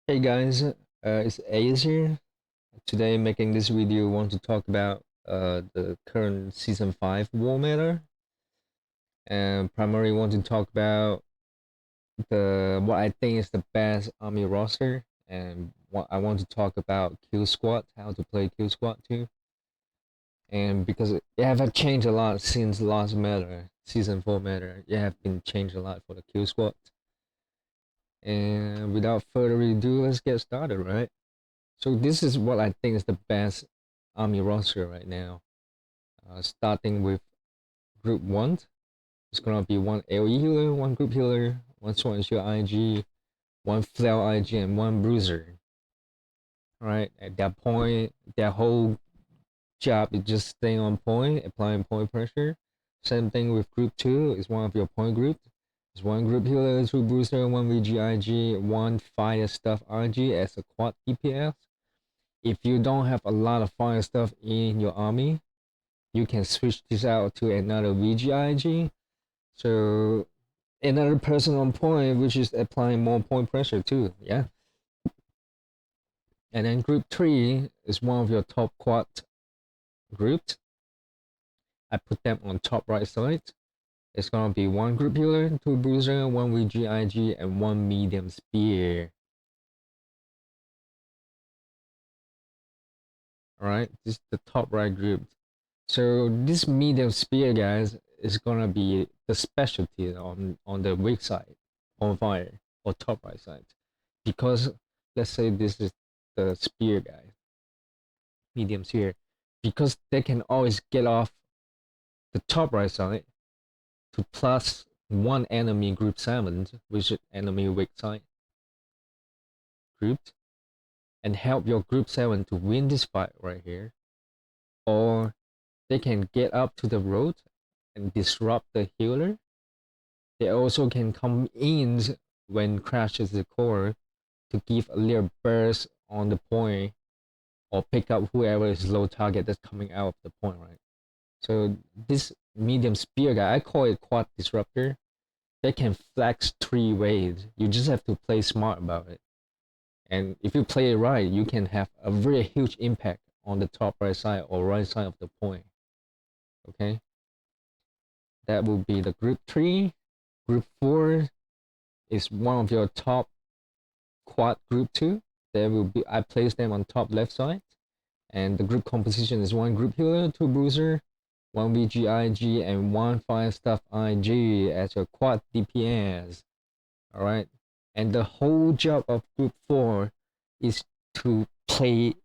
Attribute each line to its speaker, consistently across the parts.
Speaker 1: Hey guys, it's Ace here. Today, making this video, want to talk about the current season 5 war meta, and primarily want to talk about the what I think is the best army roster, and what I want to talk about Kill Squad, how to play Kill Squad too, and because it have changed a lot since last meta, season 4 meta, it have been changed a lot for the Kill Squad. And without further ado, let's get started, right? So this is what I think is the best army roster right now. Starting with group one, it's gonna be one AoE healer, one group healer, one sword and shield IG, one flail IG, and one bruiser. Right at that point, their whole job is just staying on point, applying point pressure. Same thing with group two. Is one of your point group. It's one group healer, two bruiser, one VGIG, one fire stuff IG as a quad DPS. If you don't have a lot of fire stuff in your army, you can switch this out to another VGIG. So another person on point, which is applying more point pressure too. Yeah. And then group three is one of your top quad groups. I put them on top right side. It's gonna be one group healer, two bruiser, one VGIG, and one medium spear. Alright, this is the top right group. So this medium spear, guys, is gonna be the specialty on the weak side, on fire or top right side, because let's say this is the spear guy, medium spear, because they can always get off the top right side to plus one enemy group 7, which is enemy weak side grouped, and help your group 7 to win this fight right here, or they can get up to the road and disrupt the healer. They also can come in when crashes the core to give a little burst on the point or pick up whoever is low target that's coming out of the point, right? So this medium spear guy, I call it quad disruptor. They can flex 3 ways. You just have to play smart about it. And if you play it right, you can have a very huge impact on the top right side or right side of the point. Okay? That will be the group 3. Group 4 is one of your top quad group 2. There will be I place them on top left side. And the group composition is one group healer, two bruiser, one VGIG, and one fire stuff IG as your quad DPS. Alright? And the whole job of group 4 is to play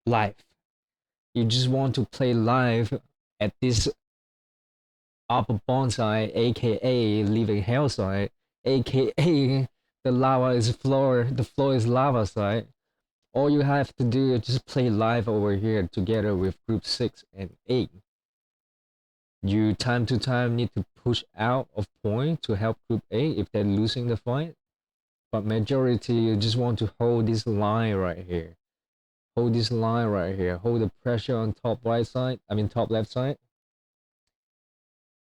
Speaker 1: live. You just want to play live at this upper bonsai, aka living hell side, aka the floor is lava side. All you have to do is just play live over here together with group 6 and 8. You time to time need to push out of point to help group 8 if they're losing the fight. But majority, you just want to hold this line right here. Hold this line right here. Hold the pressure on top right side, I mean top left side.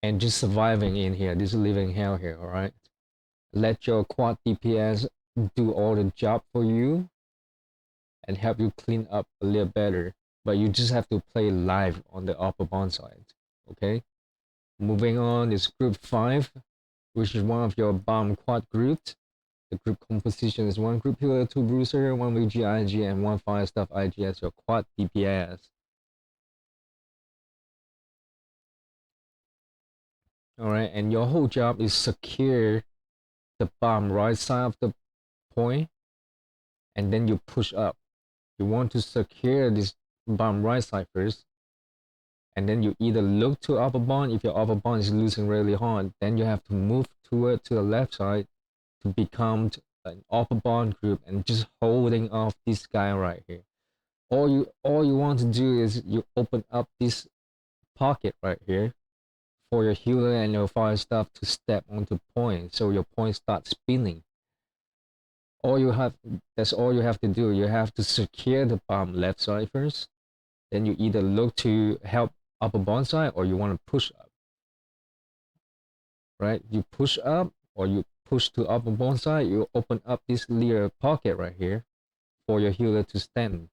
Speaker 1: And just surviving in here, this living hell here, alright? Let your quad DPS do all the job for you and help you clean up a little better. But you just have to play live on the upper bound side, okay? Moving on is group 5, which is one of your bomb quad groups. The group composition is one group healer, two bruiser, one VGIG, and one fire stuff IG as your quad DPS. Alright, and your whole job is secure the bomb right side of the point, and then you push up. You want to secure this bomb right side first, and then you either look to upper bound. If your upper bound is losing really hard, then you have to move toward to the left side to become an upper bound group and just holding off this guy right here. All you want to do is you open up this pocket right here for your healer and your fire stuff to step onto point, so your point starts spinning. All you have That's all you have to do. You have to secure the bomb left side first. Then you either look to help upper bonsai or you want to push up. Right? You push up or you push to upper bond side, you open up this little pocket right here for your healer to stand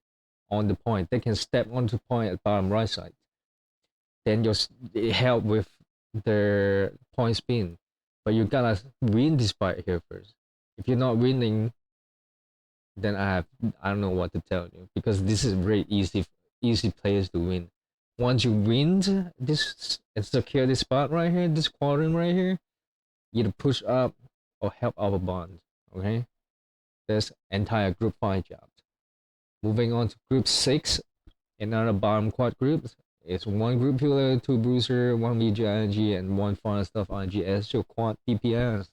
Speaker 1: on the point. They can step onto point at bottom right side. Then it help with the point spin. But you gotta win this fight here first. If you're not winning, then I don't know what to tell you, because this is very easy players to win. Once you win this and secure this spot right here, this quadrant right here, either push up or help our bond. Okay, that's entire group 5 job. Moving on to group 6, another bottom quad group. It's 1 group healer, 2 bruiser, 1 VG and 1 fire stuff ING as your quad DPS.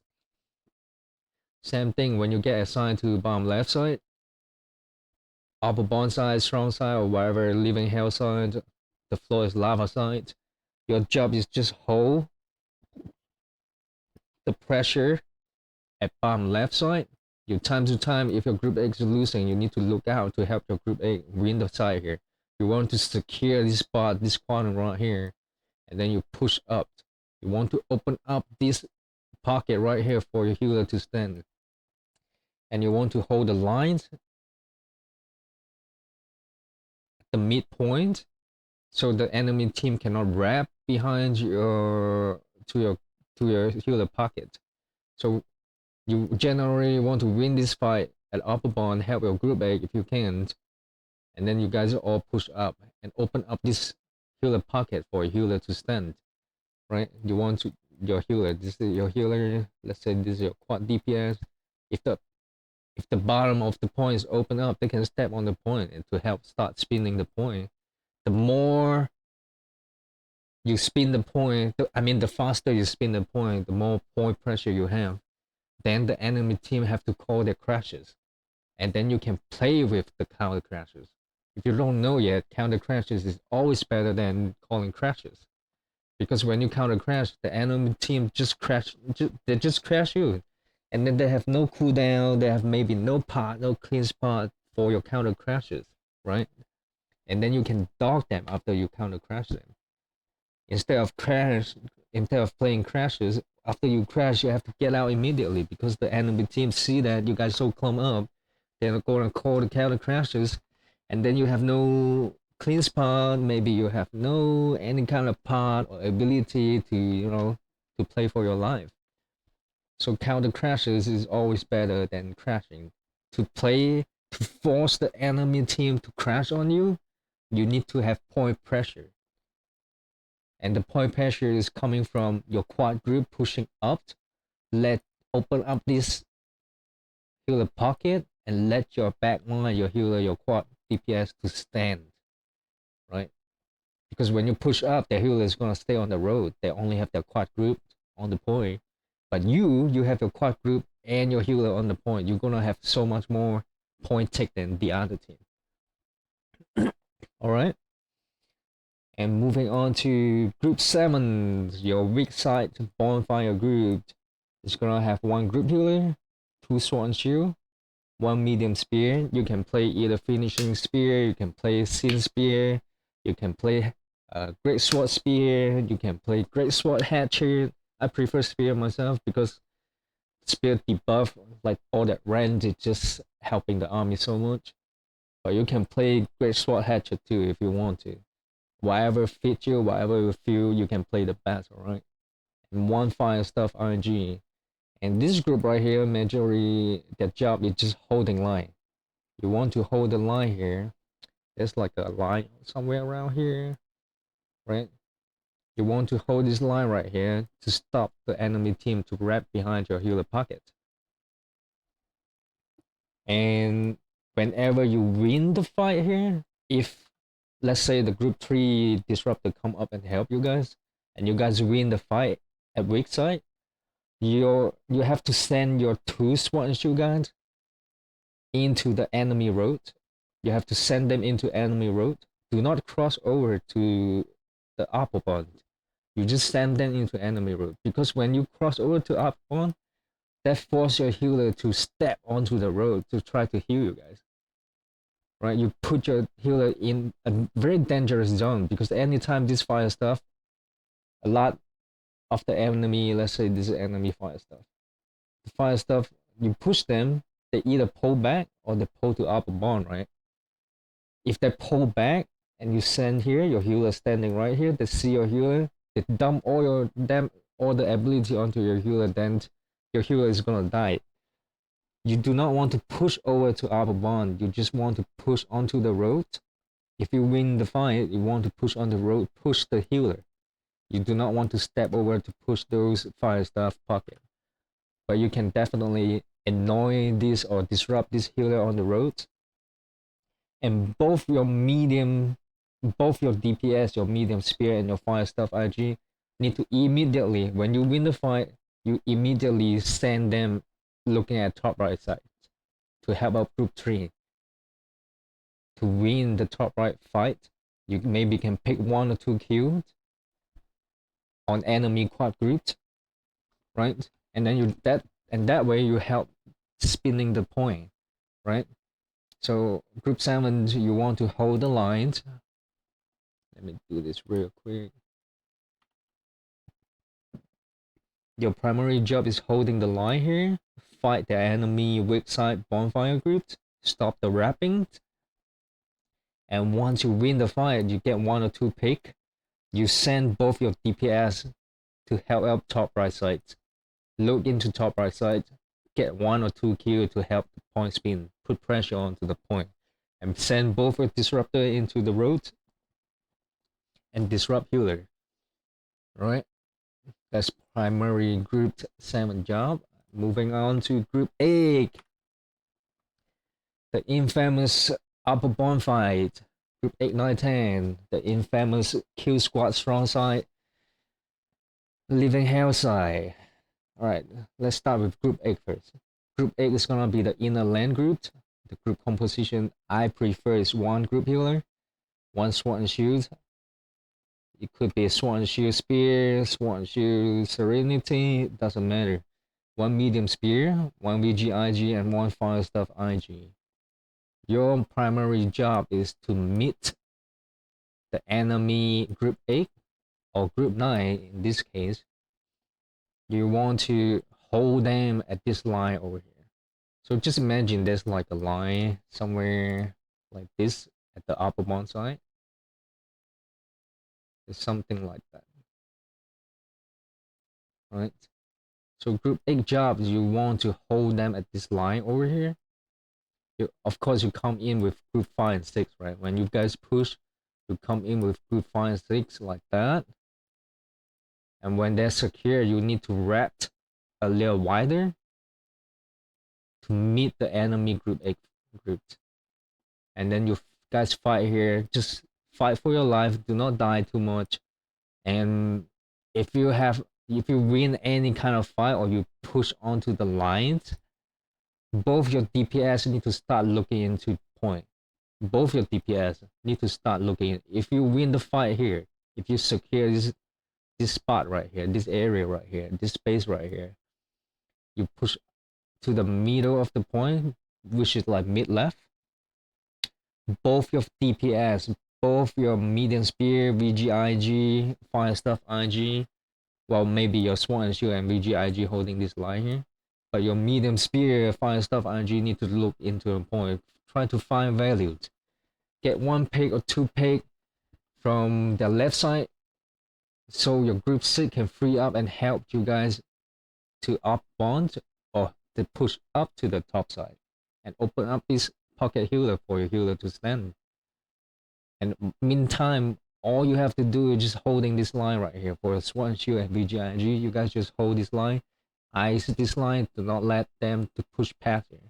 Speaker 1: Same thing when you get assigned to bottom left side, upper bond side, strong side, or whatever, living hell side, the floor is lava side. Your job is just hold the pressure at bottom left side. You time to time, if your group A is losing, you need to look out to help your group A win the side here. You want to secure this spot, this quadrant right here, and then you push up. You want to open up this pocket right here for your healer to stand. And you want to hold the lines at the midpoint so the enemy team cannot wrap behind your healer pocket. So you generally want to win this fight at upper bond, help your group A if you can, and then you guys all push up and open up this healer pocket for a healer to stand. Right? You want to your healer. This is your healer. Let's say this is your quad DPS. If the bottom of the point is open up, they can step on the point and to help start spinning the point. The more you spin the point, the faster you spin the point, the more point pressure you have. Then the enemy team have to call their crashes, and then you can play with the counter crashes. If you don't know yet, counter crashes is always better than calling crashes, because when you counter crash, the enemy team just crash you, and then they have no cooldown, they have maybe no clean spot for your counter crashes, right? And then you can dog them after you counter crash them. Instead of playing crashes, after you crash, you have to get out immediately, because the enemy team see that you guys so clumped up, they're gonna call the counter crashes, and then you have no clean spot, maybe you have no any kind of part or ability to to play for your life. So counter crashes is always better than crashing. To force the enemy team to crash on you, you need to have point pressure. And the point pressure is coming from your quad group pushing up. Open up this healer pocket and let your backline, your healer, your quad DPS to stand, right? Because when you push up, the healer is gonna stay on the road. They only have their quad group on the point. But you have your quad group and your healer on the point. You're gonna have so much more point take than the other team. Alright? And moving on to group 7, your weak side bonfire group is gonna have 1 group healer, 2 sword and shield, 1 medium spear. You can play either finishing spear, you can play sin spear, you can play great sword spear, you can play great sword hatchet. I prefer spear myself because spear debuff, like all that range, is just helping the army so much. But you can play great sword hatchet too if you want to. Whatever fits you, whatever you feel, you can play the best, alright? And 1 fire stuff RNG. And this group right here, majorly their job is just holding line. You want to hold the line here. There's like a line somewhere around here, right? You want to hold this line right here to stop the enemy team to wrap behind your healer pocket. And whenever you win the fight here, if let's say the group 3 disruptor come up and help you guys, and you guys win the fight at weak side, you have to send your 2 SWAT and shield guys into the enemy road. You have to send them into enemy road. Do not cross over to the upper bond. You just send them into enemy road, because when you cross over to upper bond, that forces your healer to step onto the road to try to heal you guys. Right? You put your healer in a very dangerous zone, because anytime this fire stuff, a lot of the enemy, let's say this is enemy fire stuff, the fire stuff, you push them, they either pull back or they pull to upper bond, right? If they pull back and you send here, your healer standing right here, they see your healer, they dump all the ability onto your healer, then your healer is gonna die. You do not want to push over to upper bond, you just want to push onto the road. If you win the fight, you want to push on the road, push the healer. You do not want to step over to push those fire stuff pocket. But you can definitely annoy this or disrupt this healer on the road. And both your DPS, your medium spear, and your fire stuff IG need to immediately, when you win the fight, you immediately send them looking at top right side to help out group 3. To win the top right fight, you maybe can pick 1 or 2 kills on enemy quad groups, right? And then that way you help spinning the point, right? So group 7, you want to hold the lines. Let me do this real quick. Your primary job is holding the line here, fight the enemy weak side bonfire groups, stop the wrapping, and once you win the fight, you get 1 or 2 pick. You send both your DPS to help out top right side. Look into top right side, get 1 or 2 kills to help the point spin, put pressure onto the point, and send both your disruptor into the road and disrupt healer. Right? That's primary group 7 job. Moving on to group 8. The infamous upper bond fight. Group 8, 9, 10. The infamous kill squad strong side. Living hell side. Alright, let's start with group 8 first. Group 8 is gonna be the inner lane group. The group composition I prefer is 1 group healer, 1 sword and shield. It could be a sword and shield spear, sword and shield serenity, doesn't matter. 1 medium spear, 1 VG IG, and 1 fire stuff IG. Your primary job is to meet the enemy group 8 or group 9 in this case. You want to hold them at this line over here. So just imagine there's like a line somewhere like this at the upper bond side. It's something like that. Right? So group 8 jobs, you want to hold them at this line over here. Of course, you come in with group 5 and 6, right? When you guys push, you come in with group 5 and 6 like that. And when they're secure, you need to wrap a little wider to meet the enemy group 8 group. And then you guys fight here. Just fight for your life. Do not die too much. And if you win any kind of fight or you push onto the lines, both your DPS need to start looking into point. Both your DPS need to start looking. If you win the fight here, if you secure this spot right here, this area right here, this space right here, you push to the middle of the point, which is like mid left. Both your DPS, both your medium spear, VGIG, fire stuff IG, well maybe your sword and shield and VGIG holding this line here, but your medium spear, fire stuff IG need to look into a point, try to find values, get 1 pick or 2 pick from the left side, so your group 6 can free up and help you guys to up bond or to push up to the top side and open up this pocket healer for your healer to stand. And meantime, all you have to do is just holding this line right here for a sword and shield and VGIG. You guys just hold this line, ice this line, do not let them to push past here.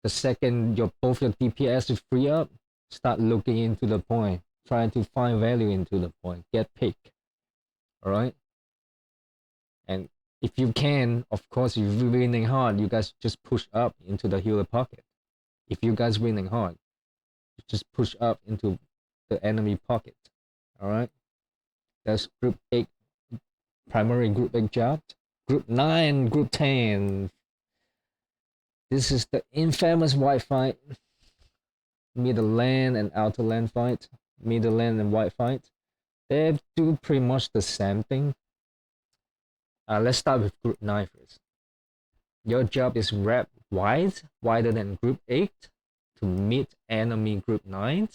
Speaker 1: The second both your DPS is free up, start looking into the point, try to find value into the point, get pick. Alright? And if you can, of course, if you're winning hard, you guys just push up into the healer pocket. If you guys winning hard, just push up into the enemy pocket. Alright? That's group 8, primary group 8 job. Group 9, group 10. This is the infamous white fight. Middle lane and outer lane fight. Middle lane and white fight. They do pretty much the same thing. Let's start with group 9 first. Your job is wrap wide, wider than group 8 to meet enemy group 9.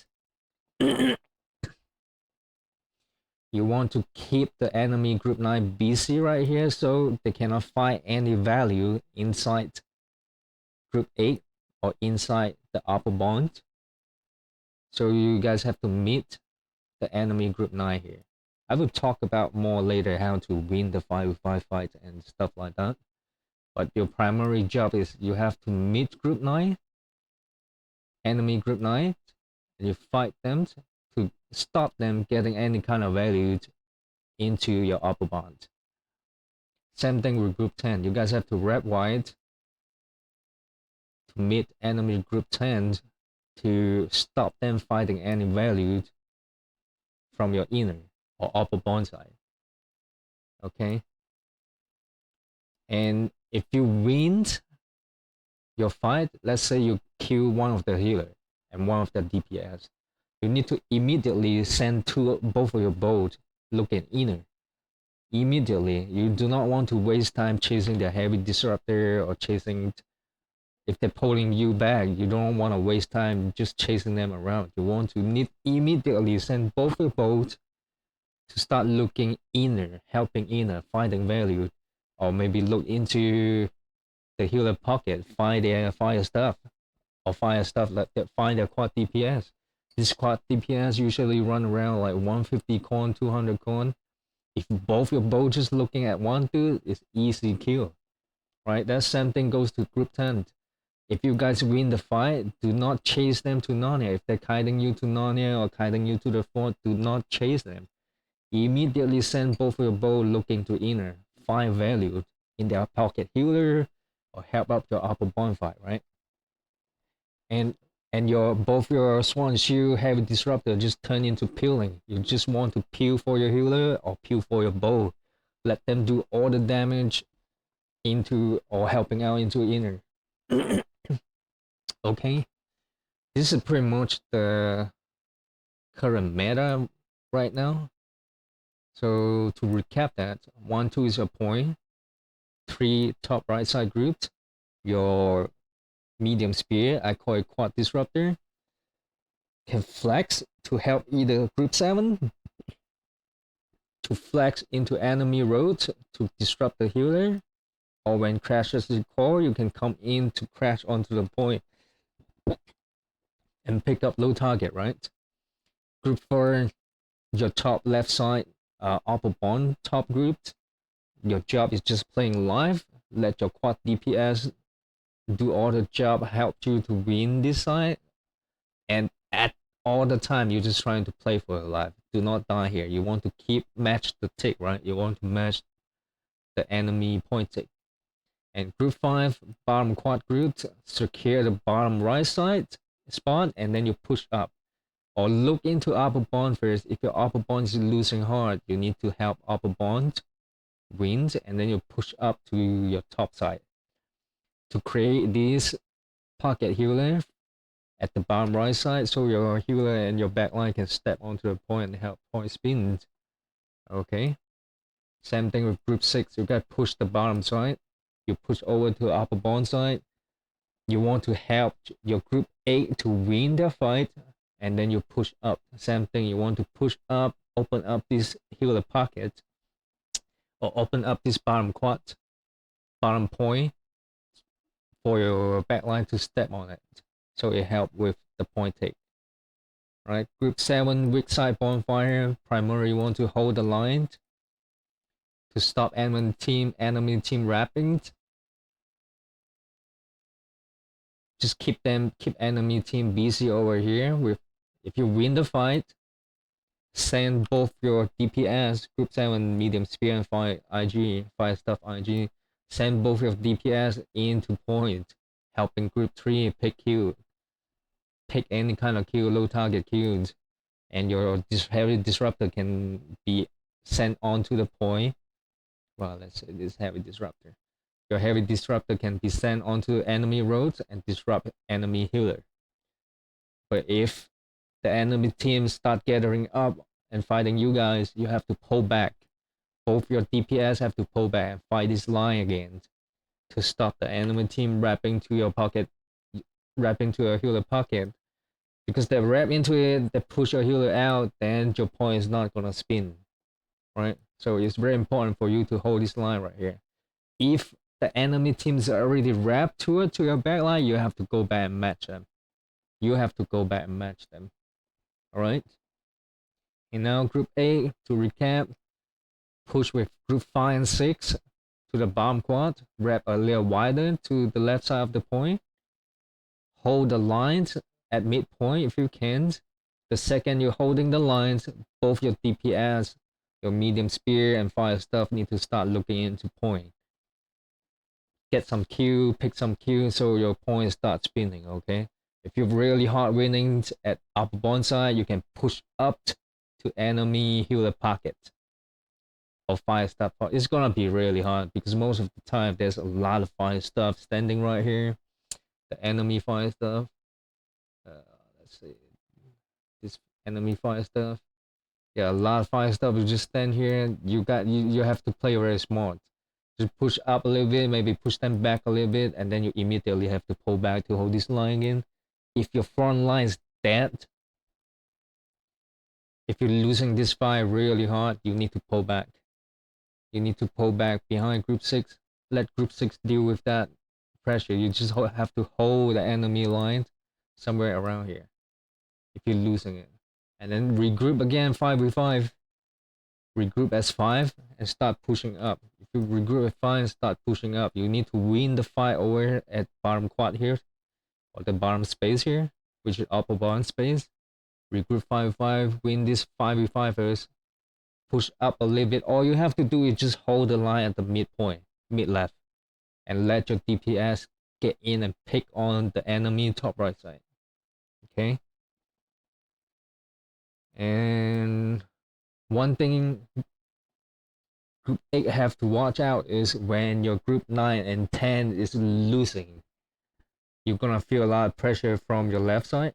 Speaker 1: You want to keep the enemy group 9 busy right here so they cannot find any value inside group 8 or inside the upper bond. So you guys have to meet the enemy group 9 here. I will talk about more later how to win the 5v5 fight and stuff like that. But your primary job is you have to meet group 9, enemy group 9, and you fight them to stop them getting any kind of value into your upper bond. Same thing with group 10. You guys have to wrap wide to meet enemy group 10 to stop them fighting any value from your inner or upper bond side. Okay? And if you win your fight, let's say you kill one of the healer and one of the DPS, you need to immediately send both of your bolt looking inner. Immediately. You do not want to waste time chasing the heavy disruptor or chasing if they're pulling you back. You don't want to waste time just chasing them around. You want to immediately send both your bolts to start looking inner, helping inner, finding value, or maybe look into the healer pocket, find their fire stuff, or fire stuff like that, find their quad DPS. This quad DPS usually run around like 150 coin, 200 coin. If both your bolts just looking at one dude, it's easy kill, right? That same thing goes to group 10. If you guys win the fight, do not chase them to Narnia. If they're kiting you to Narnia or kiting you to the fort, do not chase them. Immediately send both of your bow looking to inner, find value in their pocket healer or help up your upper bonfire, right? And both your swan shield heavy disruptor just turn into peeling. You just want to peel for your healer or peel for your bow. Let them do all the damage into or helping out into inner. Okay, this is pretty much the current meta right now. So to recap that, 1, 2 is your point, 3 top right side groups, your medium spear, I call it quad disruptor, can flex to help either group 7 to flex into enemy roads to disrupt the healer, or when crashes the core, you can come in to crash onto the point and pick up low target, right? Group 4, your top left side upper bond top group. Your job is just playing live. Let your quad DPS do all the job, help you to win this side. And at all the time, you're just trying to play for your life. Do not die here. You want to match the tick, right? You want to match the enemy point tick. And group 5, bottom quad group, secure the bottom right side spot, and then you push up. Or look into upper bond first. If your upper bond is losing hard, you need to help upper bond wins, and then you push up to your top side to create this pocket healer at the bottom right side, so your healer and your backline can step onto the point and help point spin. Okay, same thing with group 6. You got push the bottom side, you push over to upper bond side. You want to help your group 8 to win the fight, and then you push up. Same thing, you want to push up, open up this healer pocket, or open up this bottom quad, bottom point for your backline to step on it. So it helps with the point take. Right, group 7, weak side bonfire. Primarily you want to hold the line to stop enemy team wrapping. Just keep enemy team busy over here. If you win the fight, send both your DPS, group 7 medium spear and 5 IG, 5 stuff IG, send both your DPS into point, helping group 3 pick any kind of kill, low target kills, and your heavy disruptor can be sent onto the point. Well, let's say this heavy disruptor. Your heavy disruptor can be sent onto enemy roads and disrupt enemy healer. But if the enemy team start gathering up and fighting you guys, you have to pull back. Both your DPS have to pull back and fight this line again. to stop the enemy team wrapping to your pocket, wrapping to your healer pocket. Because they wrap into it, they push your healer out, then your point is not gonna spin, right? So it's very important for you to hold this line right here. If the enemy teams are already wrapped to your backline, you have to go back and match them. You have to go back and match them. All right. And now Group A, to recap, push with Group 5 and 6 to the bottom quad, wrap a little wider to the left side of the point, hold the lines at midpoint if you can. The second you're holding the lines, both your DPS, your medium spear and fire stuff need to start looking into point. Get some Q, pick some Q so your point starts spinning, okay? If you're really hard winning at upper bonsai, you can push up to enemy healer pocket or fire stuff. It's gonna be really hard because most of the time there's a lot of fire stuff standing right here. The enemy fire stuff. Let's see. This enemy fire stuff. Yeah, a lot of fire stuff. You just stand here. You have to play very smart. Just push up a little bit, maybe push them back a little bit, and then you immediately have to pull back to hold this line again. If your front line is dead, if you're losing this fight really hard, you need to pull back. You need to pull back behind Group 6. Let Group 6 deal with that pressure. You just have to hold the enemy line somewhere around here if you're losing it. And then regroup again 5v5. Regroup as 5 and start pushing up. If you regroup as 5 and start pushing up, you need to win the fight over at bottom quad here, or the bottom space here, which is upper bottom space. Regroup 5v5, win this 5v5 first, push up a little bit. All you have to do is just hold the line at the midpoint, mid left, and let your DPS get in and pick on the enemy top right side. Okay? And one thing Group 8 have to watch out is when your Group 9 and 10 is losing. You're gonna feel a lot of pressure from your left side.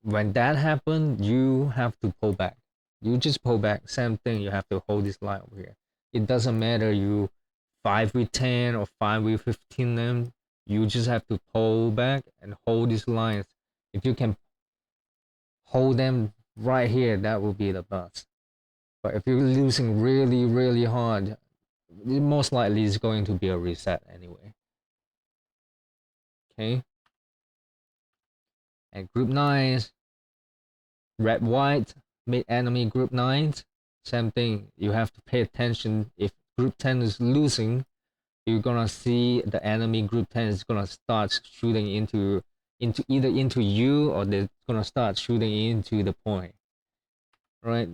Speaker 1: When that happens, you have to pull back. You just pull back. Same thing, you have to hold this line over here. It doesn't matter you 5v10 or 5v15 them. You just have to pull back and hold these lines. If you can hold them right here, that will be the best. But if you're losing really, really hard, it most likely is going to be a reset anyway. Okay. And Group 9, red white, mid enemy Group 9, same thing. You have to pay attention. If Group 10 is losing, you're gonna see the enemy Group 10 is gonna start shooting into either into you, or they're gonna start shooting into the point. Right?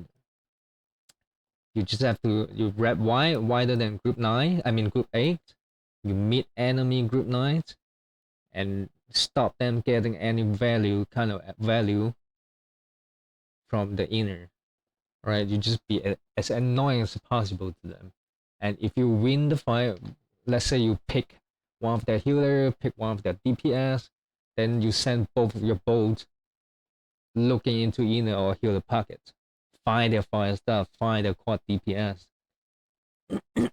Speaker 1: You just have to wrap wide, wider than Group 9. I mean Group 8. You meet enemy Group 9 and stop them getting any kind of value from the inner. Right? You just be as annoying as possible to them. And if you win the fight, let's say you pick one of their healer, pick one of their DPS, then you send both of your bolts looking into inner or healer pockets. Find their fire stuff, find their quad DPS. It's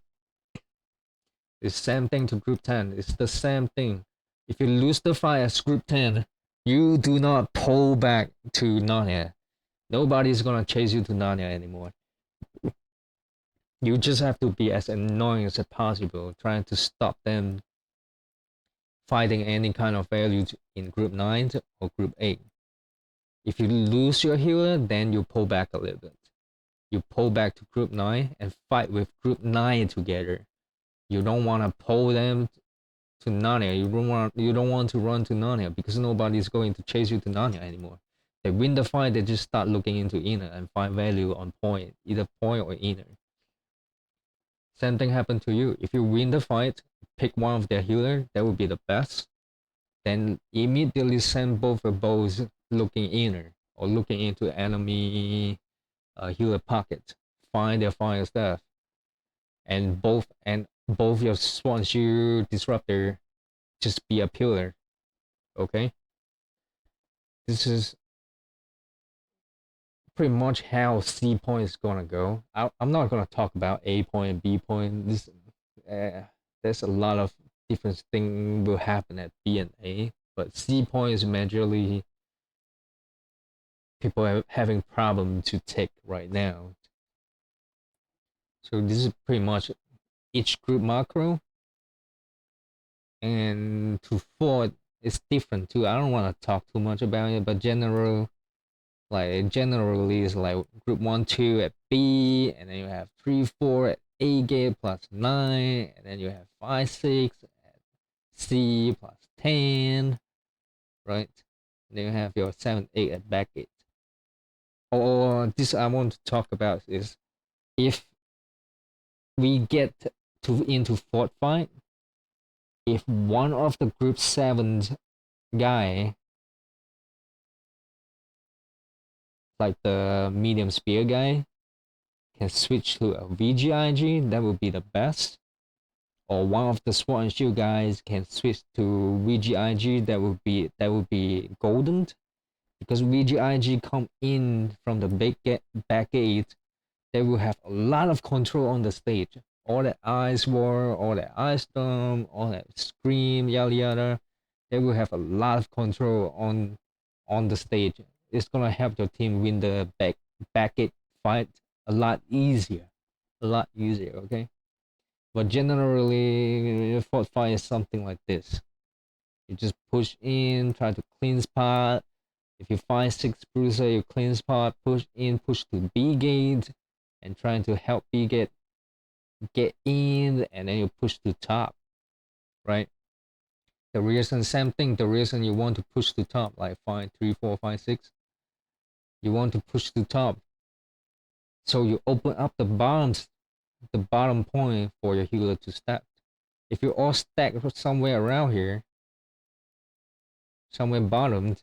Speaker 1: the same thing to Group 10. It's the same thing. If you lose the fight as Group 10, you do not pull back to Narnia. Nobody's gonna chase you to Narnia anymore. You just have to be as annoying as possible, trying to stop them fighting any kind of value in Group 9 or Group 8. If you lose your healer, then you pull back a little bit. You pull back to Group 9 and fight with Group 9 together. You don't want to pull them to Narnia. You don't want to run to Narnia because nobody's going to chase you to Narnia anymore. They win the fight, they just start looking into inner and find value on point, either point or inner. Same thing happened to you. If you win the fight, pick one of their healer, that would be the best. Then immediately send both your bows looking inner or looking into enemy healer pocket. Find their fire stuff, and both your Swan Shield Disruptor just be a pillar. Okay, this is pretty much how C point is gonna go. I'm not gonna talk about A point and B point. there's a lot of different things will happen at B and A, but C point is majorly people having problem to take right now. So this is pretty much each group macro, and to Ford it's different too. I don't want to talk too much about it, but generally is like group 1 2 at B, and then you have 3 4 at A gate plus 9, and then you have 5 6 at C plus 10, right? And then you have your 7 8 at back gate. Or this I want to talk about is if we get into Ford fight, if one of the group 7 guy, like the medium spear guy, can switch to a VGIG, that would be the best. Or one of the sword and shield guys can switch to VGIG, that would be golden, because VGIG come in from the back gate, they will have a lot of control on the stage. All that ice war, all that ice storm, all that scream, yada yada, they will have a lot of control on the stage. It's gonna help your team win the back gate fight a lot easier, okay? But generally, Fort fight is something like this. You just push in, try to clean spot. If you find 6 bruiser, you clean spot, push in, push to B gate, and trying to help B get in, and then you push to top, right? Same thing, the reason you want to push to top, like 5 3 4 5 6, you want to push to top, so you open up the bottom point for your healer to step. If you all stack somewhere around here, somewhere bottomed,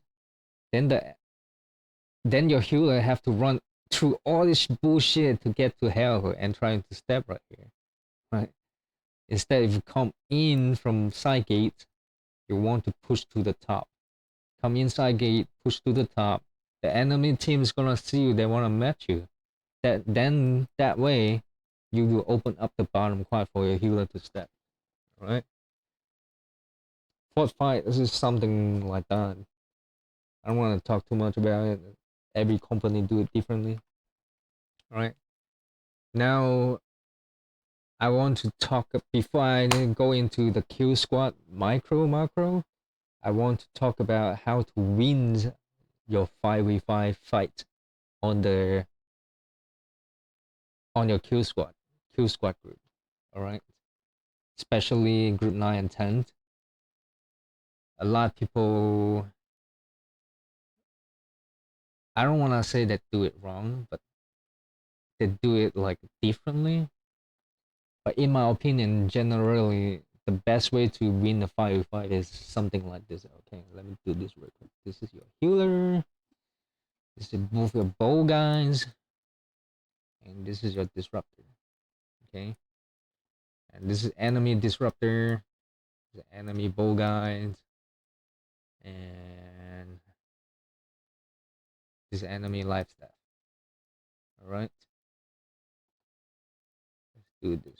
Speaker 1: then your healer have to run through all this bullshit to get to hell and trying to step right here, right? Instead, if you come in from side gate, you want to push to the top. Come inside gate, push to the top. The enemy team is gonna see you. They wanna match you. That way, you will open up the bottom quad for your healer to step, right? Fort fight, this is something like that. I don't want to talk too much about it. Every company do it differently, right? Now, I want to talk before I go into the kill squad macro. I want to talk about how to win your 5v5 fight on your kill squad group. All right, especially group 9 and 10. A lot of people, I don't want to say that do it wrong, but they do it like differently. But in my opinion, generally, the best way to win a 5v5 is something like this. Okay, let me do this real quick. This is your healer. This is both your bow guys. And this is your disruptor. Okay. And this is enemy disruptor. The enemy bow guys. And this enemy life staff. Alright. Let's do it this way.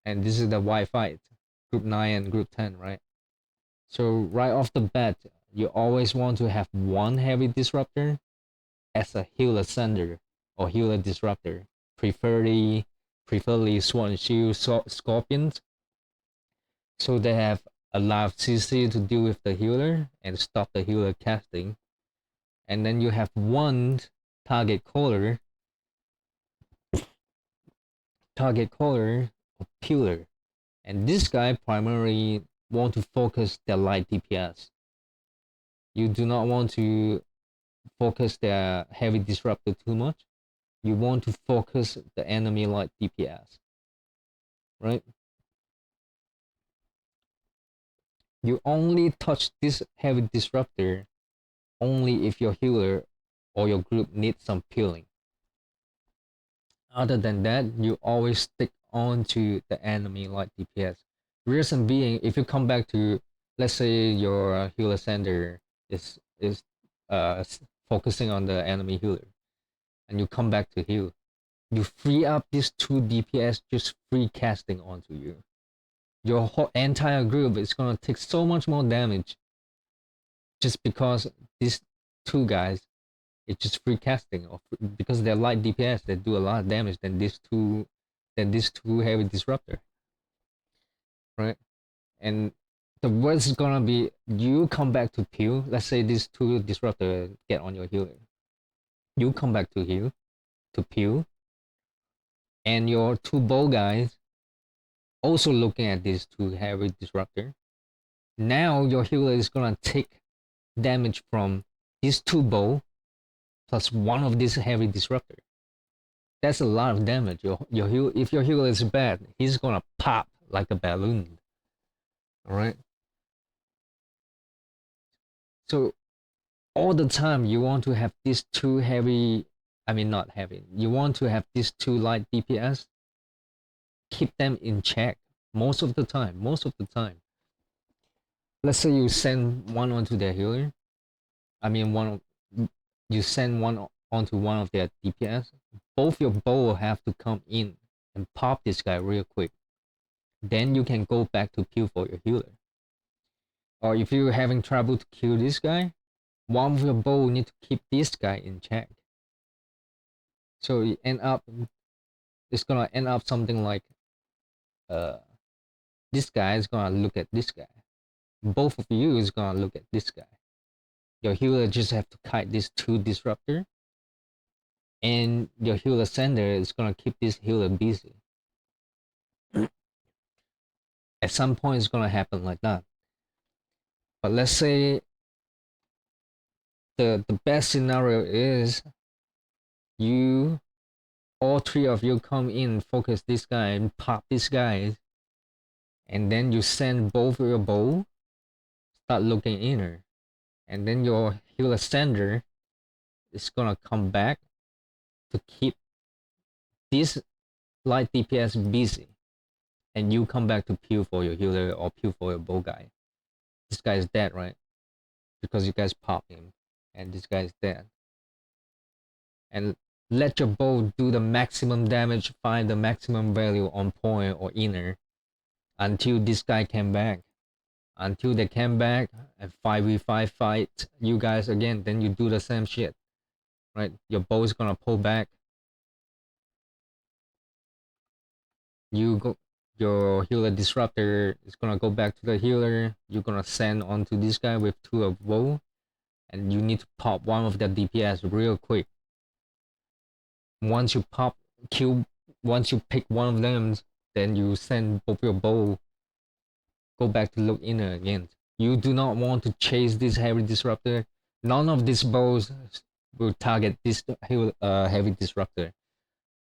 Speaker 1: And this is the Y fight. Group 9 and group 10, right? So right off the bat, you always want to have one heavy disruptor as a healer sender or healer disruptor. Preferably Swan Shield Scorpions. So they have a lot of CC to deal with the healer and stop the healer casting. And then you have one target caller or pillar. And this guy primarily want to focus their light DPS. You do not want to focus their heavy disruptor too much. You want to focus the enemy light DPS, right? You only touch this heavy disruptor only if your healer or your group needs some peeling. Other than that, you always stick on to the enemy light DPS. Reason being, if you come back to, let's say your healer sender is uh focusing on the enemy healer, and you come back to heal, you free up these 2 DPS just free casting onto you. Your whole entire group is gonna take so much more damage just because these 2 guys it's just free casting or because they're light DPS they do a lot of damage than these two heavy disruptor, right? And the worst is gonna be you come back to Pew. Let's say these 2 disruptor get on your healer. You come back to heal to Pew, and your 2 bow guys also looking at these 2 heavy disruptor. Now your healer is gonna take damage from these 2 bow plus 1 of these heavy disruptor. That's a lot of damage. Your heal if your healer is bad, he's gonna pop like a balloon. Alright? So all the time you want to have these 2 heavy not heavy. You want to have these 2 light DPS. Keep them in check most of the time. Most of the time. Let's say you send one onto their healer. You send one onto one of their DPS. Both your bow will have to come in and pop this guy real quick. Then you can go back to Pew for your healer. Or if you're having trouble to kill this guy, one of your bow will need to keep this guy in check. So it's gonna end up something like this guy is gonna look at this guy. Both of you is gonna look at this guy. Your healer just have to kite these 2 disruptor, and your healer sender is gonna keep this healer busy. At some point it's gonna happen like that. But let's say the best scenario is all 3 of you come in, focus this guy and pop this guy, and then you send both your bow, start looking inner, and then your healer sender is gonna come back to keep this light DPS busy, and you come back to Pew for your healer or Pew for your bow guy. This guy is dead, right? Because you guys pop him, and this guy is dead. And let your bow do the maximum damage, find the maximum value on point or inner until this guy came back. Until they came back and 5v5 fight you guys again, then you do the same shit. Right? Your bow is gonna pull back. Your healer disruptor is gonna go back to the healer. You're gonna send onto this guy with 2 of bow, and you need to pop one of the DPS real quick. Once you pick one of them, then you send both your bow, go back to look inner again. You do not want to chase this heavy disruptor. None of these bows will target this heavy disruptor.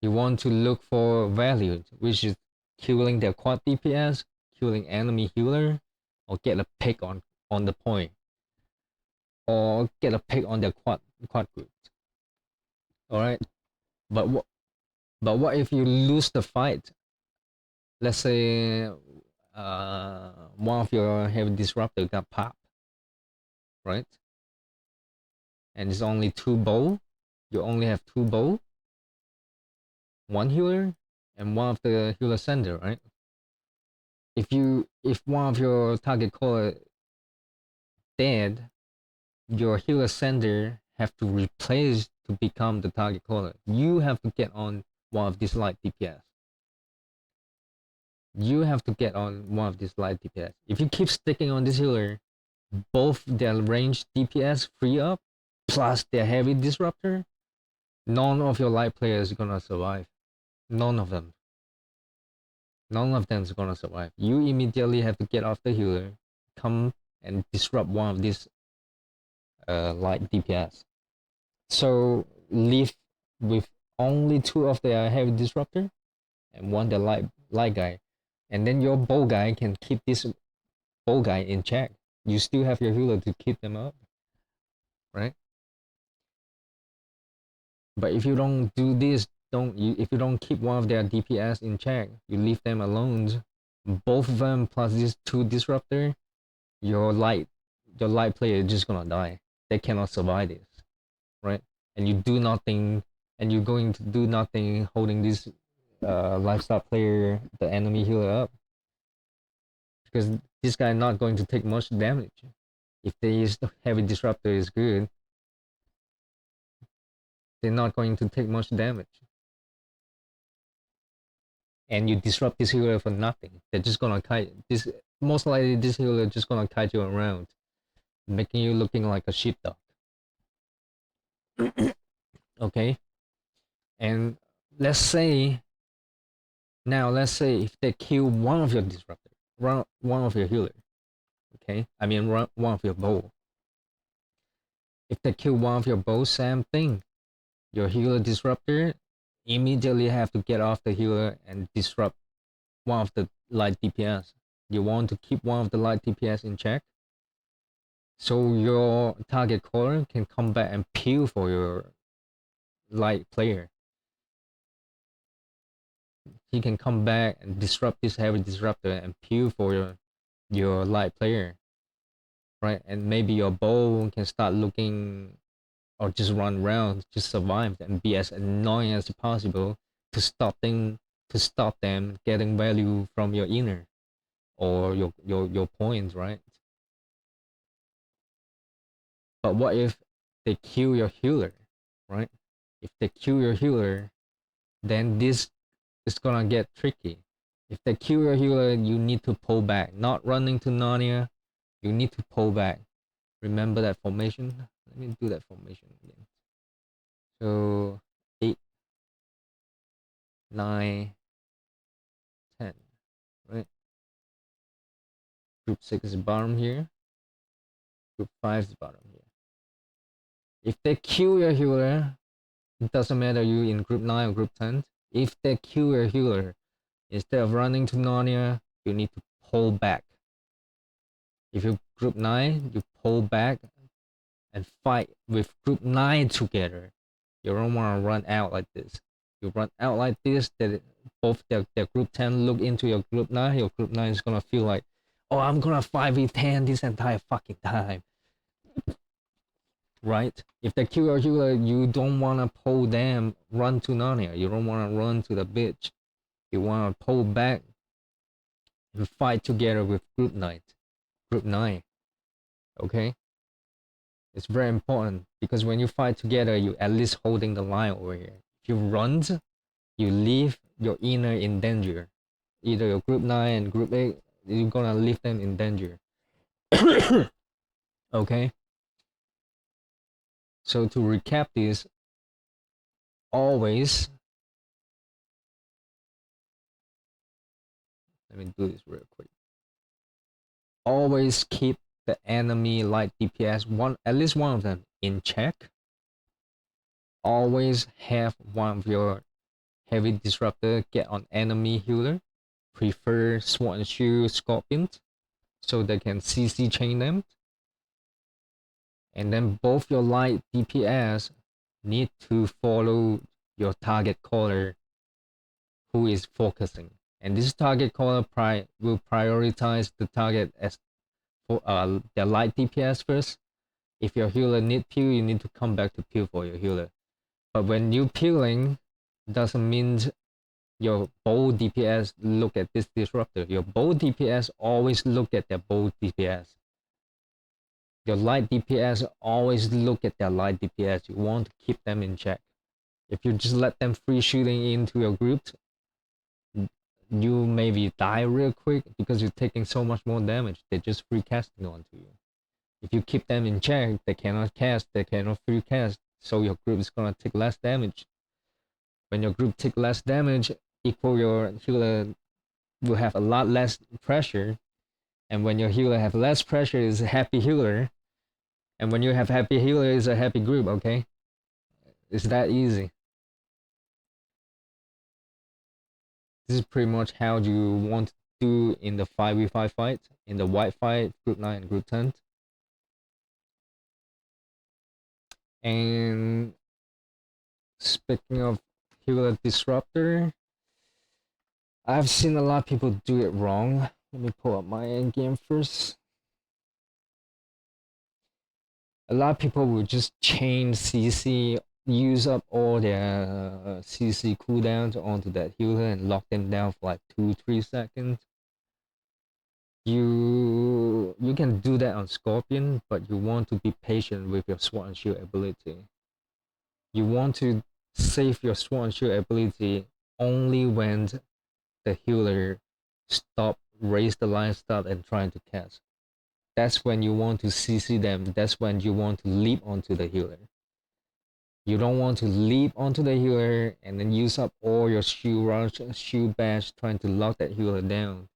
Speaker 1: You want to look for value, which is killing their quad DPS, killing enemy healer, or get a pick on the point, or get a pick on their quad group. All right, but what if you lose the fight? Let's say one of your heavy disruptor got popped, right? And it's only 2 bow. You only have 2 bow, 1 healer, and 1 of the healer sender, right? If one of your target caller dead, your healer sender have to replace to become the target caller. You have to get on one of these light DPS. You have to get on one of these light DPS. If you keep sticking on this healer, both their ranged DPS free up, plus their heavy disruptor, none of your light players is gonna survive. None of them. None of them is gonna survive. You immediately have to get off the healer, come and disrupt one of these light DPS. So leave with only 2 of their heavy disruptor and 1 the light guy, and then your bow guy can keep this bow guy in check. You still have your healer to keep them up, right? But if you don't do this, if you don't keep one of their DPS in check, you leave them alone, both of them plus these 2 disruptor, your light player is just gonna die. They cannot survive this, right? And you do nothing and you're going to do nothing holding this lifestyle player, the enemy healer up, because this guy not going to take much damage. If the heavy disruptor is good, they're not going to take much damage. And you disrupt this healer for nothing. They're just gonna kite this. Most likely, this healer just gonna kite you around, making you looking like a sheepdog. Okay, and let's say if they kill one of your disruptor, one of your healer. Okay, I mean one of your bow. If they kill one of your bow, same thing. Your healer disruptor immediately have to get off the healer and disrupt one of the light DPS. You want to keep one of the light DPS in check, so your target caller can come back and peel for your light player. He can come back and disrupt this heavy disruptor and peel for your light player, right? And maybe your bow can start looking, or just run around, just survive and be as annoying as possible to stop them getting value from your inner or your points, right? But what if they kill your healer, right? If they kill your healer, then this is gonna get tricky. If they kill your healer, you need to pull back. Not running to Narnia, you need to pull back. Remember that formation? Let me do that formation again. So 8, 9, 10, right? Group 6 is bottom here. Group 5 is bottom here. If they kill your healer, it doesn't matter you in group 9 or group 10. If they kill your healer, instead of running to Narnia, you need to pull back. If you group 9, you pull back and fight with group 9 together. You don't want to run out like this. You run out like this, that both their group 10 look into your group 9, your group 9 is gonna feel like, oh, I'm gonna 5v10 this entire fucking time. Right? If they kill your healer, you don't wanna pull them, run to Narnia. You don't wanna run to the bitch. You wanna pull back and fight together with group 9. Group 9. Okay? It's very important because when you fight together, you at least holding the line over here. If you run, you leave your inner in danger. Either your group 9 and group 8, you're gonna leave them in danger. Okay? So to recap this, always, let me do this real quick. Always keep the enemy light DPS, at least one of them, in check. Always have one of your heavy disruptor get on enemy healer. Prefer Sword and Shield Scorpions so they can CC chain them. And then both your light DPS need to follow your target caller who is focusing. And this target caller will prioritize the target as for their light DPS first. If your healer need peel, you need to come back to peel for your healer. But when you peeling, doesn't mean your bow DPS look at this disruptor. Your bow DPS always look at their bow DPS. Your light DPS always look at their light DPS. You want to keep them in check. If you just let them free shooting into your group, you maybe die real quick because you're taking so much more damage. They're just free casting onto you. If you keep them in check, they cannot cast, they cannot free cast, so your group is gonna take less damage. When your group take less damage, equal your healer will have a lot less pressure. And when your healer have less pressure, is a happy healer. And when you have happy healer, is a happy group, okay? It's that easy. This is pretty much how you want to do in the 5v5 fight, in the white fight, group 9 and group 10. And speaking of healer disruptor, I've seen a lot of people do it wrong. Let me pull up my end game first. A lot of people will just chain CC use up all their CC cooldowns onto that healer and lock them down for like 2-3 seconds. You can do that on Scorpion, but you want to be patient with your Sword and Shield ability. You want to save your Sword and Shield ability only when the healer raise the line start and trying to cast. That's when you want to CC them. That's when you want to leap onto the healer. You don't want to leap onto the healer and then use up all your shield rush, shield bash trying to lock that healer down.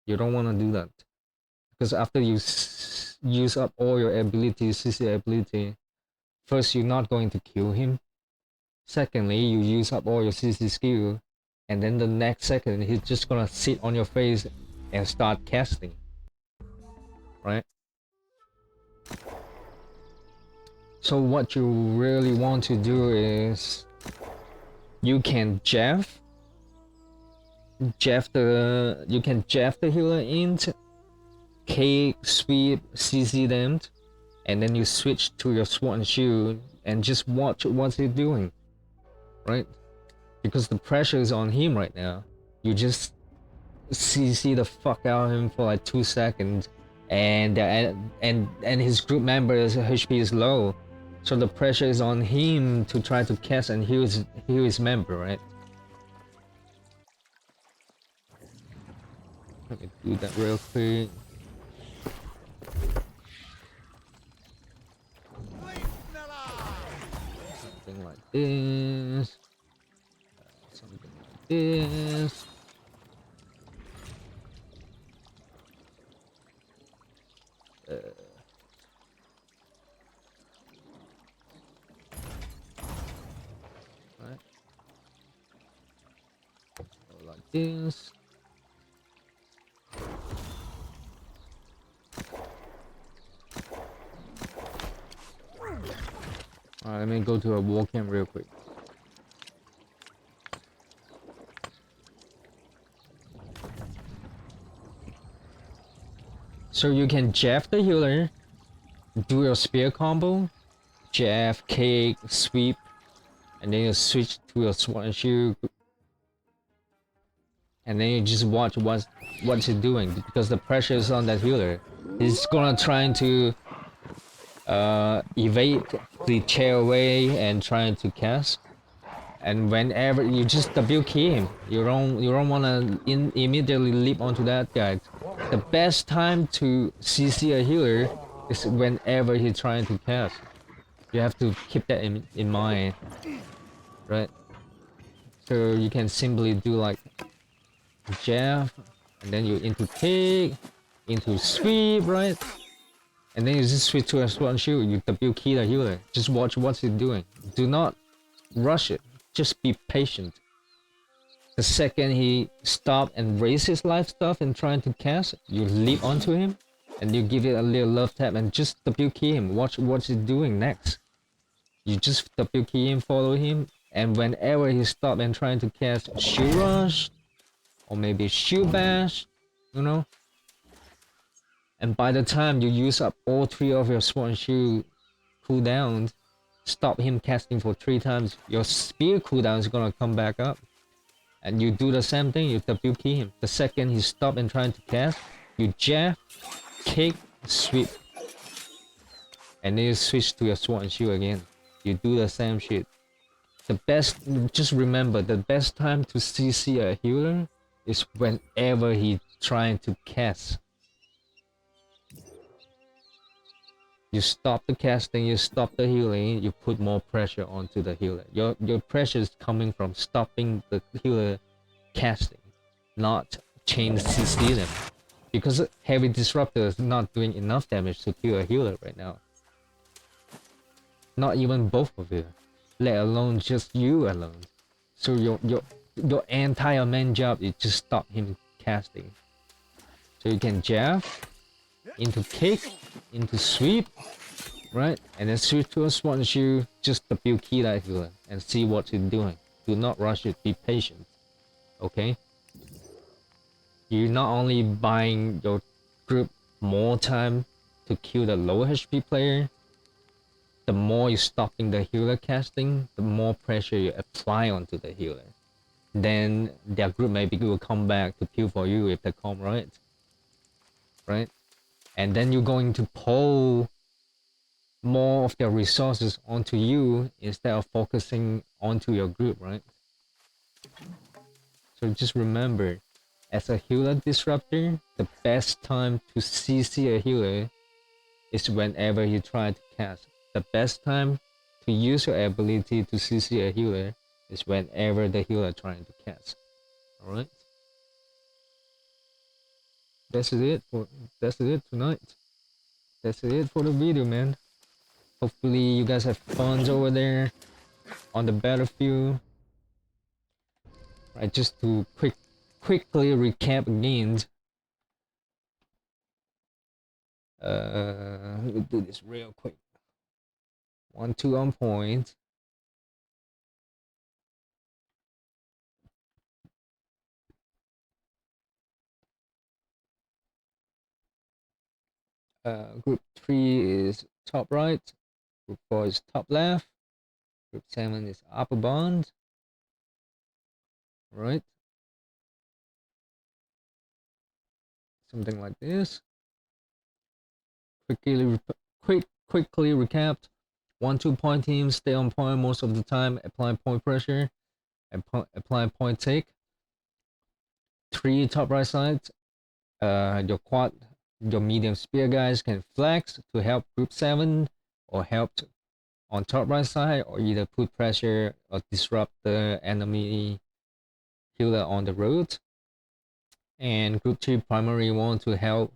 Speaker 1: You don't want to do that. Because after you use up all your abilities, CC ability, first you're not going to kill him. Secondly, you use up all your CC skill, and then the next second he's just gonna sit on your face and start casting. Right? So what you really want to do is you can Jeff the healer in, K sweep, CC them, and then you switch to your Sword and Shield and just watch what he's doing, right? Because the pressure is on him right now. You just CC the fuck out of him for like 2 seconds, and his group members' HP is low, so the pressure is on him to try to cast and heal his member, right? Let me do that real quick. Something like this. Something like this. Right. So like this. Alright, let me go to a war camp real quick. So you can Jeff the healer, do your spear combo, Jeff, cake, sweep, and then you switch to your Sword and Shield, and then you just watch what he's doing, because the pressure is on that healer. He's gonna trying to evade the chair away and trying to cast, and whenever you just W key him, you don't wanna immediately leap onto that guy. The best time to CC a healer is whenever he's trying to cast. You have to keep that in mind, right? So you can simply do like Jeff, and then you into kick, into sweep, right? And then you just switch to a Sword and Shield, you W key the healer. Just watch what he's doing. Do not rush it. Just be patient. The second he stop and raise his life stuff and trying to cast, you leap onto him and you give it a little love tap and just W key him. Watch what he's doing next. You just W key him, follow him, and whenever he stop and trying to cast Shield Rush or maybe Shield Bash, you know. And by the time you use up all 3 of your Sword and Shield cooldowns, stop him casting for 3 times, your spear cooldown is gonna come back up. And you do the same thing, you W key him. The second he stop and trying to cast, you jab, kick, sweep. And then you switch to your Sword and Shield again. You do the same shit. Just remember, the best time to CC a healer is whenever he's trying to cast. You stop the casting, you stop the healing, you put more pressure onto the healer. Your pressure is coming from stopping the healer casting, not chain CC them. Because Heavy Disruptor is not doing enough damage to kill a healer right now. Not even both of you, let alone just you alone. So your entire main job is just stop him casting. So you can jab, into kick, into sweep, right? And then switch to a Sword and Shield, just W key that healer and see what he's doing. Do not rush it, be patient. Okay? You're not only buying your group more time to kill the low HP player, the more you're stopping the healer casting, the more pressure you apply onto the healer. Then their group maybe will come back to kill for you if they come, right? And then you're going to pull more of their resources onto you instead of focusing onto your group, right? So just remember, as a healer disruptor, the best time to CC a healer is whenever you try to cast. The best time to use your ability to CC a healer is whenever the healer trying to cast. Alright? That's it tonight. That's it for the video, man. Hopefully you guys have fun over there on the battlefield. Right, just to quickly recap again. Let me do this real quick. 1-2 on point. Group 3 is top right. Group 4 is top left. Group 7 is upper bound. Right? Something like this. Quickly recapped. 1-2 point teams stay on point most of the time, apply point pressure, and apply point take. 3 top right sides. Your medium spear guys can flex to help group 7 or help on top right side, or either put pressure or disrupt the enemy healer on the road. And group 2 primary want to help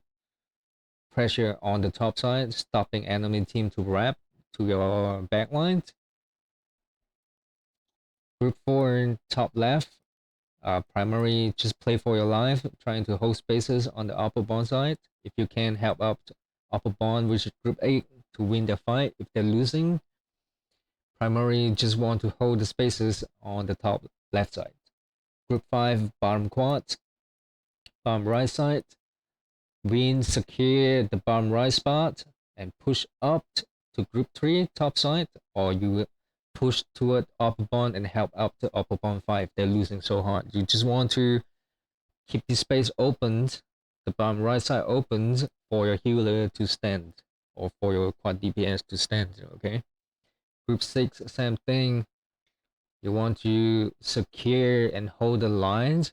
Speaker 1: pressure on the top side, stopping enemy team to wrap to your backlines. Group 4 top left, primary just play for your life, trying to hold spaces on the upper bond side. If you can help up upper bond, which is group 8, to win the fight. If they're losing, primary just want to hold the spaces on the top left side. Group 5 bottom quad, bottom right side, win, secure the bottom right spot and push up to group 3 top side, or you push toward upper bond and help up to upper bond 5. They're losing so hard. You just want to keep the space opened, the bottom right side opened for your healer to stand, or for your quad DPS to stand, okay? Group 6, same thing. You want to secure and hold the lines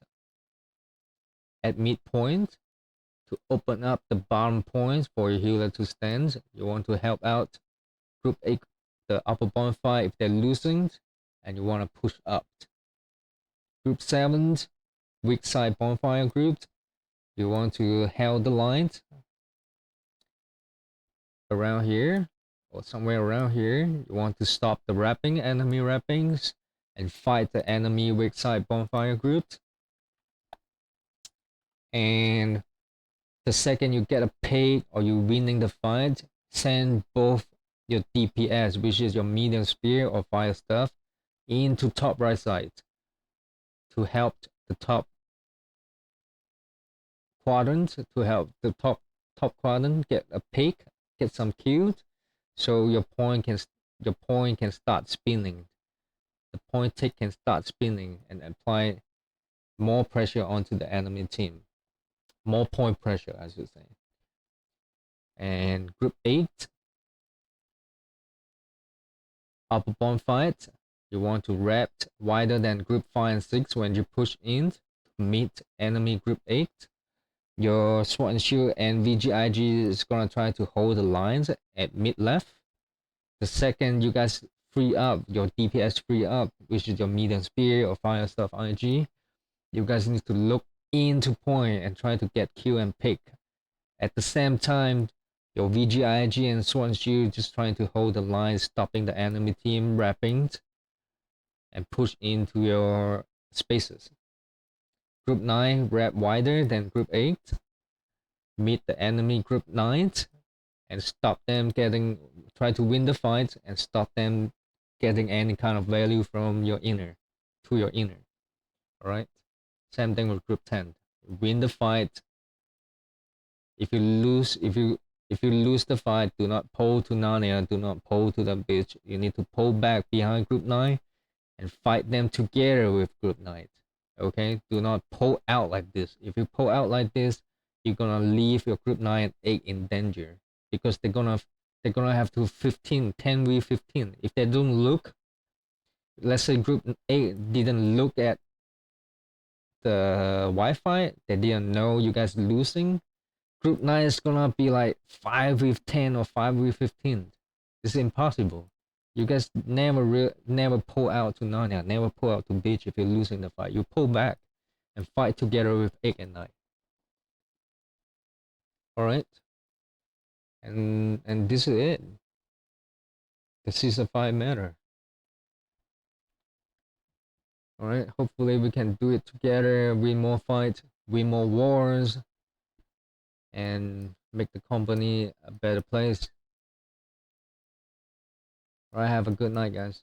Speaker 1: at midpoint to open up the bottom points for your healer to stand. You want to help out group 8, the upper bonfire, if they're losing, and you want to push up. Group 7, weak side bonfire group, you want to hold the lines around here, or somewhere around here. You want to stop the wrapping, enemy wrappings, and fight the enemy weak side bonfire group. And the second you get a paid or you winning the fight, send both your DPS, which is your medium spear or fire stuff, into top right side to help the top quadrant, to help the top quadrant get a pick, get some kills, so your point can start spinning. The point tick can start spinning and apply more pressure onto the enemy team. More point pressure, I should say. And group 8, upper bond fight, you want to wrap wider than group 5 and 6 when you push in to meet enemy group 8. Your sword and shield and VGIG is gonna try to hold the lines at mid left. The second you guys free up, your DPS free up, which is your medium spear or fire stuff IG, you guys need to look into point and try to get kill and pick. At the same time, your VGIG and sword and shield just trying to hold the line, stopping the enemy team wrapping and push into your spaces. Group 9 wrap wider than group 8. Meet the enemy group 9 and stop them getting, try to win the fight and stop them getting any kind of value from your inner to your inner. Alright? Same thing with group 10. Win the fight. If you lose, if If you lose the fight, do not pull to Narnia, do not pull to the beach. You need to pull back behind Group 9 and fight them together with Group 9. Okay? Do not pull out like this. If you pull out like this, you're gonna leave your Group 9 and 8 in danger. Because they're gonna have to 15, 10v15. If they don't look, let's say Group 8 didn't look at the Wi-Fi, they didn't know you guys losing, Group 9 is gonna be like 5 with 10 or 5 with 15. It's impossible. You guys never pull out to Narnia, never pull out to beach if you're losing the fight. You pull back and fight together with 8 and 9. Alright? And this is it. The season 5 matter. Alright, hopefully we can do it together, win more fights, win more wars, and make the company a better place. Alright, have a good night, guys.